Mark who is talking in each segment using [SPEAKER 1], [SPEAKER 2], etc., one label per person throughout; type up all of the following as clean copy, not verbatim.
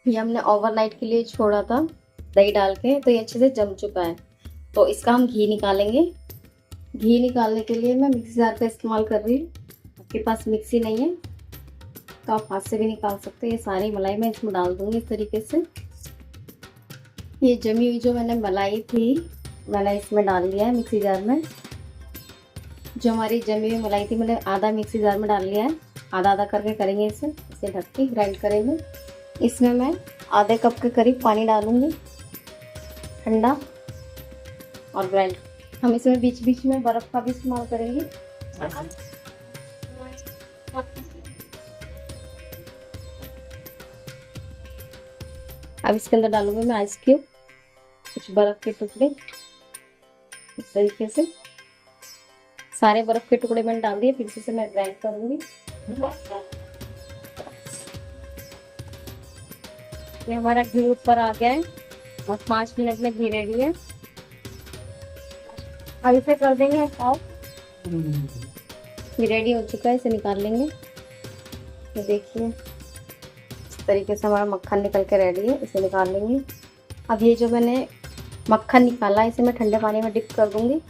[SPEAKER 1] ये हमने ओवरनाइट के लिए छोड़ा था दही डाल के, तो ये अच्छे से जम चुका है। तो इसका हम घी निकालेंगे। घी निकालने के लिए मैं मिक्सी जार का इस्तेमाल कर रही हूँ। आपके पास मिक्सी नहीं है तो आप हाथ से भी निकाल सकते हैं। ये सारी मलाई मैं इसमें डाल दूँगी इस तरीके से। ये जमी हुई जो मैंने मलाई थी मैंने इसमें डाल दिया है मिक्सी जार में। जो हमारी जमी हुई मलाई थी मैंने आधा मिक्सी जार में डाल लिया है। आधा आधा करके करेंगे इसे ढक के ग्राइंड करेंगे। इसमें मैं आधे कप के करीब पानी डालूंगी ठंडा और ग्राइंड। हम इसमें बीच बीच में बर्फ़ का भी इस्तेमाल करेंगे। अब इसके अंदर डालूंगी मैं आइस क्यूब, कुछ बर्फ़ के टुकड़े। इस तरीके से सारे बर्फ़ के टुकड़े मैंने डाल दिए। फिर से मैं ग्राइंड करूंगी। ये हमारा घी ऊपर आ गया है और 5 मिनट में घी रेडी है। अब इसे कर देंगे ऑफ। ये रेडी हो चुका है, इसे निकाल लेंगे। ये देखिए इस तरीके से हमारा मक्खन निकल के रेडी है, इसे निकाल लेंगे। अब ये जो मैंने मक्खन निकाला है इसे मैं ठंडे पानी में डिप कर दूंगी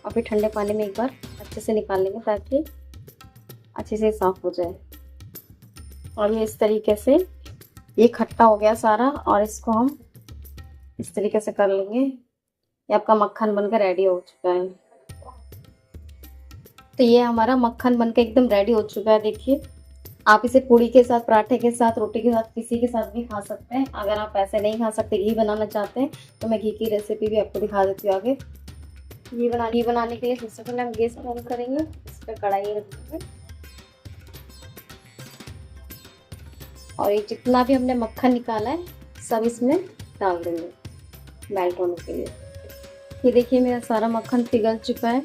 [SPEAKER 1] और फिर ठंडे पानी में एक बार अच्छे से निकाल लेंगे ताकि अच्छे से साफ हो जाए। और ये इस तरीके से ये खट्टा हो गया सारा और इसको हम इस तरीके से कर लेंगे। ये आपका मक्खन बनकर रेडी हो चुका है। तो ये हमारा मक्खन बनकर एकदम रेडी हो चुका है। देखिए आप इसे पूड़ी के साथ, पराठे के साथ, रोटी के साथ, किसी के साथ भी खा सकते हैं। अगर आप ऐसे नहीं खा सकते, घी बनाना चाहते हैं तो मैं घी की रेसिपी भी आपको दिखा देती हूँ आगे। घी बनाने के लिए सबसे पहले हम गैस ऑन करेंगे। इस पर कढ़ाई रख देंगे और ये जितना भी हमने मक्खन निकाला है सब इसमें डाल देंगे मेल्ट होने के लिए। ये देखिए मेरा सारा मक्खन पिघल चुका है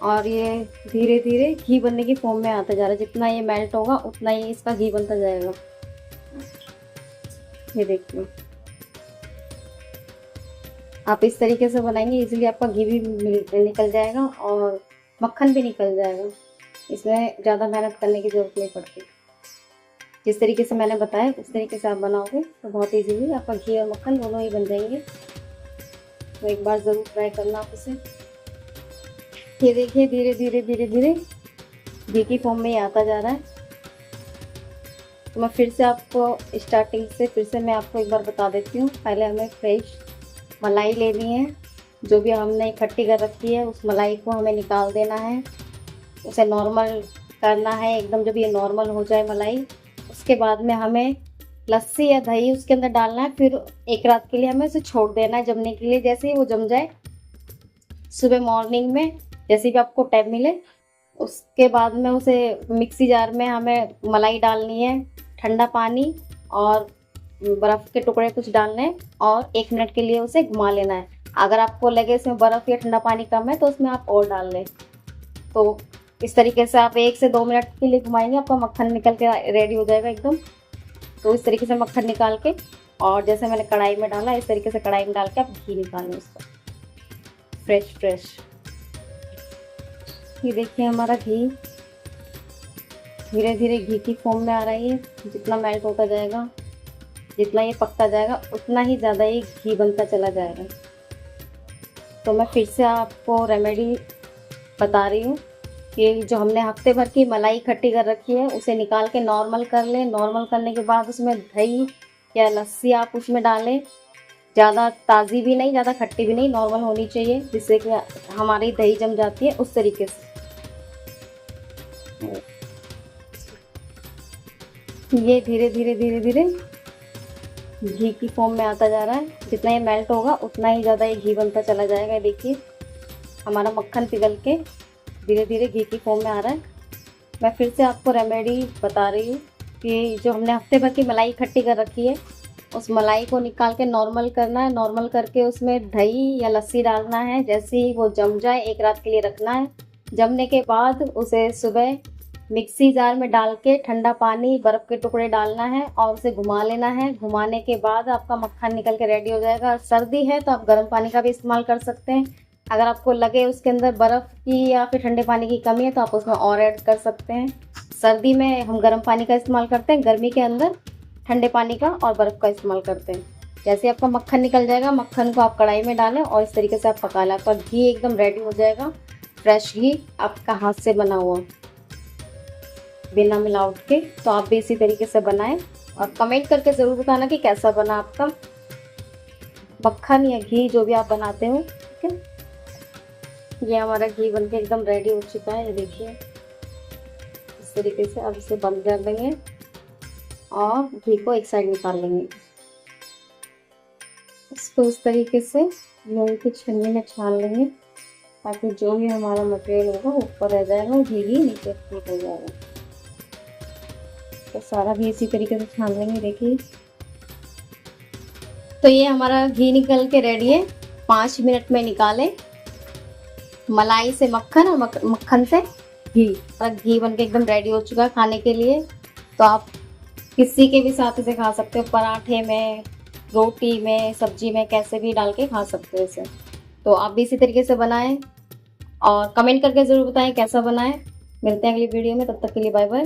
[SPEAKER 1] और ये धीरे धीरे घी बनने की फॉर्म में आता जा रहा है। जितना ये मेल्ट होगा उतना ही इसका घी बनता जाएगा। ये देखिए आप इस तरीके से बनाएंगे इजीली आपका घी भी निकल जाएगा और मक्खन भी निकल जाएगा। इसमें ज़्यादा मेहनत करने की ज़रूरत नहीं पड़ती। जिस तरीके से मैंने बताया उस तरीके से आप बनाओगे तो बहुत इजीली आपका घी और मक्खन दोनों ही बन जाएंगे। तो एक बार ज़रूर ट्राई करना आप इसे। ये देखिए धीरे धीरे धीरे धीरे घी की फॉर्म में ही आता जा रहा है। तो मैं फिर से आपको स्टार्टिंग से फिर से मैं आपको एक बार बता देती हूँ। पहले हमें फ्रेश मलाई लेनी है। जो भी हमने इकट्ठी कर रखी है उस मलाई को हमें निकाल देना है, उसे नॉर्मल करना है एकदम। जब ये नॉर्मल हो जाए मलाई, उसके बाद में हमें लस्सी या दही उसके अंदर डालना है। फिर एक रात के लिए हमें उसे छोड़ देना है जमने के लिए। जैसे ही वो जम जाए सुबह मॉर्निंग में जैसे भी आपको टाइम मिले उसके बाद में उसे मिक्सी जार में हमें मलाई डालनी है, ठंडा पानी और बर्फ़ के टुकड़े कुछ डालने हैं और 1 मिनट के लिए उसे घुमा लेना है। अगर आपको लगे इसमें बर्फ़ या ठंडा पानी कम है तो उसमें आप और डाल लें। तो इस तरीके से आप 1 से 2 मिनट के लिए घुमाएंगे, आपका मक्खन निकल के रेडी हो जाएगा एकदम। तो इस तरीके से मक्खन निकाल के और जैसे मैंने कढ़ाई में डाला इस तरीके से कढ़ाई में डाल के आप घी निकालें उसका फ्रेश। ये देखिए हमारा घी धीरे धीरे घी की फॉर्म में आ रही है। जितना मेल्ट होता जाएगा, जितना ये पकता जाएगा उतना ही ज़्यादा ये घी बनता चला जाएगा। तो मैं फिर से आपको रेमेडी बता रही हूँ कि जो हमने हफ्ते भर की मलाई इकट्ठी कर रखी है उसे निकाल के नॉर्मल कर लें। नॉर्मल करने के बाद उसमें दही या लस्सी आप उसमें डालें। ज़्यादा ताज़ी भी नहीं, ज़्यादा खट्टी भी नहीं, नॉर्मल होनी चाहिए जिससे कि हमारी दही जम जाती है उस तरीके से। ये धीरे धीरे धीरे धीरे घी की फॉर्म में आता जा रहा है। जितना ये मेल्ट होगा उतना ही ज़्यादा ये घी बनता चला जाएगा। देखिए हमारा मक्खन पिघल के धीरे धीरे घी की फॉर्म में आ रहा है। मैं फिर से आपको रेमेडी बता रही हूँ कि जो हमने हफ्ते भर की मलाई इकट्ठी कर रखी है उस मलाई को निकाल के नॉर्मल करना है। नॉर्मल करके उसमें दही या लस्सी डालना है। जैसे ही वो जम जाए 1 रात के लिए रखना है। जमने के बाद उसे सुबह मिक्सी जार में डाल के ठंडा पानी, बर्फ़ के टुकड़े डालना है और उसे घुमा लेना है। घुमाने के बाद आपका मक्खन निकल के रेडी हो जाएगा। सर्दी है तो आप गर्म पानी का भी इस्तेमाल कर सकते हैं। अगर आपको लगे उसके अंदर बर्फ़ की या फिर ठंडे पानी की कमी है तो आप उसमें और ऐड कर सकते हैं। सर्दी में हम गर्म पानी का इस्तेमाल करते हैं, गर्मी के अंदर ठंडे पानी का और बर्फ़ का इस्तेमाल करते हैं। जैसे आपका मक्खन निकल जाएगा, मक्खन को आप कढ़ाई में डालें और इस तरीके से आप पका लें। आपका घी एकदम रेडी हो जाएगा, फ्रेश घी आपका हाथ से बना हुआ, बिना मिलावट के। तो आप भी इसी तरीके से बनाएं और कमेंट करके ज़रूर बताना कि कैसा बना आपका मक्खन या घी, जो भी आप बनाते हो। ठीक है, ये हमारा घी बनके एकदम रेडी हो चुका है। ये देखिए, इस तरीके से अब इसे बंद कर देंगे और घी को एक साइड निकाल लेंगे। इसको इस तरीके से लोहे की छन्नी में छान लेंगे ताकि जो भी हमारा मटेरियल होगा ऊपर रह जाएगा और घी नीचे निकल जाएगा। तो सारा घी इसी तरीके से छान लेंगे। देखिए, तो ये हमारा घी निकल के रेडी है। 5 मिनट में निकालें। मलाई से मक्खन और मक्खन से घी, और घी बनके एकदम रेडी हो चुका है खाने के लिए। तो आप किसी के भी साथ इसे खा सकते हो, पराठे में, रोटी में, सब्जी में, कैसे भी डाल के खा सकते हो इसे। तो आप भी इसी तरीके से बनाएं और कमेंट करके ज़रूर बताएं कैसा बना है। मिलते हैं अगली वीडियो में, तब तक के लिए बाय बाय।